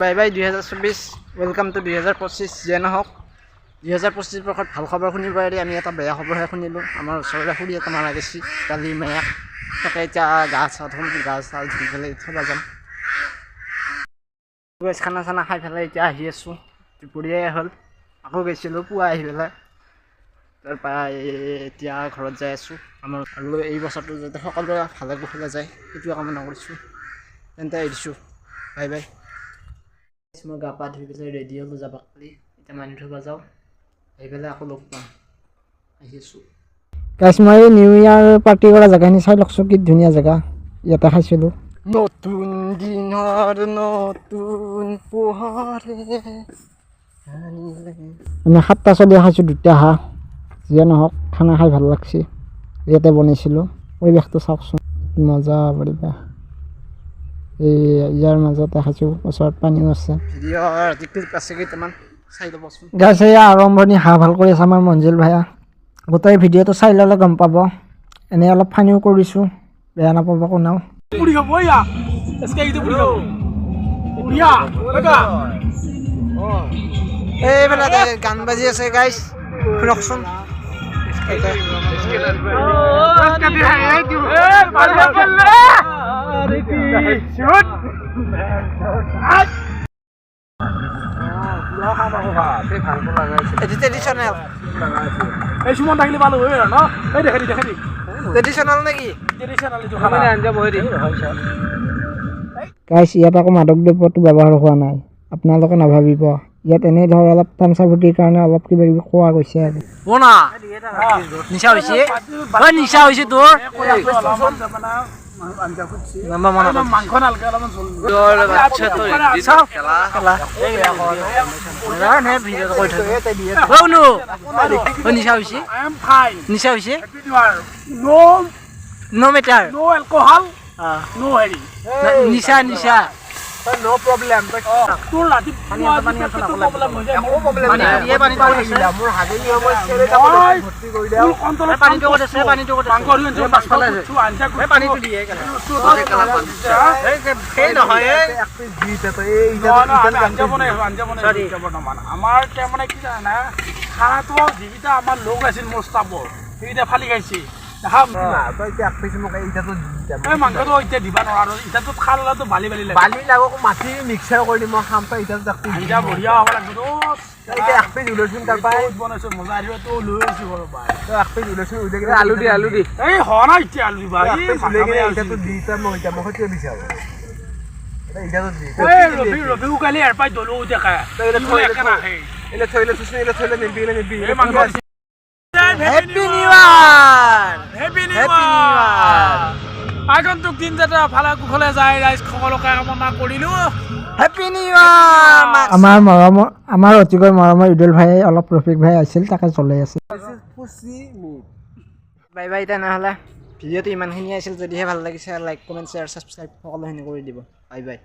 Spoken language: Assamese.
বাই বাই 2024 ওয়েলকাম টু 2025 যে নহওক 2025 বৰ্ষত ভাল খবৰ শুনিব পাৰি আমি এটা বেয়া খবৰহে শুনিলোঁ আমাৰ ওচৰৰে খুৰী এটা মাৰা গৈছে কালি মেয়াক তাকে এতিয়া গা চা ধুই পেলাই থ'ব যাম খানা চানা খাই পেলাই এতিয়া আহি আছোঁ দুপৰীয়াই হ'ল আকৌ গৈছিলোঁ পুৱা আহি পেলাই তাৰপৰা এতিয়া ঘৰত যাই আছোঁ আমাৰ আৰু এই বছৰটো যাতে সকলোৰে ভালে কুশলে যায় সেইটোৱে কামনা কৰিছোঁ তেন্তে এৰিছোঁ বাই বাই মই গা পা ধুই পেলাই ৰেডি হ'লোঁ যাব কালি এতিয়া মানি থ'ব যাওঁ আহি পেলাই আকৌ লগ পাম আহি আছোঁ গাইছ মই নিউ ইয়াৰ পাৰ্টি কৰা জেগাখিনি চাই লওকচোন কি ধুনীয়া জেগা ইয়াতে খাইছিলোঁ নতুন দিনৰ নতুন পোহৰে আমি 7টা চলি খাইছোঁ 2টা হাঁহ যিয়ে নহওক খানা খাই ভাল লাগছে ইয়াতে বনাইছিলোঁ পৰিৱেশটো চাওকচোন মজা পৰিৱেশ ইয়াৰ মাজতে খাইছোঁ ওচৰত পানীও আছে গাইছ এয়া আৰম্ভণি হাঁহ ভাল কৰি আছে আমাৰ মঞ্জিল ভাইয়া গোটেই ভিডিঅ'টো চাই ল'লে গম পাব এনেই অলপ ফানিও কৰিছোঁ বেয়া নাপাব কোনেও এইফালে গান বাজি আছে গাইছ শুনকচোন গাইছ ইয়াত আকৌ মাদক দ্ৰব্যটো ব্যৱহাৰ হোৱা নাই আপোনালোকে নাভাবিব ইয়াত এনেই ধৰ অলপ তামচা ফুটিৰ কাৰণে অলপ কিবা কিবি খোৱা গৈছে আৰু নিচা হৈছে তোৰ নিচা no problem তোৰ লাতি পানী প্ৰব্লেম হৈ যায় একো প্ৰব্লেম নাই এই পানীটো আহিলা মোৰ হাগে নিয়মৰ চেৰে ভৰ্তি কৰি দিয়া তোৰ কন্ট্ৰল পানীটো ক'ত আছে মাংস হৈ পাছফালে আছে এই পানীটো দিয়ে কেলা এই নহয় এক পিস দিতে তো এই আঞ্জা বনাই আমাৰ তে মানে কি জানা খানাটো জীৱিতা আমাৰ লোক আছিল মোস্তাবৰ এইটা ফালি খাইছি দেখাম না তই এতিয়া এক পিস মোক এইটাটো এই মাংসটো এতিয়া দিবা নোৱাৰো ইটাটো খালাটো বালি লাগক মাটি মিক্সাৰ কৰি দিম খাম তই ইটাটো দেখি আঞ্জা বঢ়িয়া হ'ব লাগিব তো এতিয়া এক পিস উলৈছুন তাৰ পাই বনাইছো মজা আহিব তো লৈ আছি ঘৰৰ পাই তই এক পিস উলৈছুন উদে আলু দি এই হনা ইতিয়া আলু দিবা এই উলে ইটাটো দিতা মই ইটা মই হতে বিচাৰ এটা ইটাটো দি এই ৰবি কালি এৰ পাই দলো দেখা তই এলে থৈলে নিবি এই মাংস হ্যাপি নিউ ইয়ার আগন্তুক দিন যাতে ভালে কুশলে যায় ৰাইজ সকলোকে কামনা কৰিলো হ্যাপি নিউ ইয়াৰ আমাৰ অতিকৈ মৰমৰ ইদুল ভাই অলপ ৰফিক ভাই আছিল তাকে চলাই আছে বাই বাই তেনেহ'লে ভিডিঅ'টো ইমানখিনি আছিল যদিহে ভাল লাগিছে লাইক কমেণ্ট শ্বেয়াৰ ছাবস্ক্ৰাইব সকলোখিনি কৰি দিব বাই বাই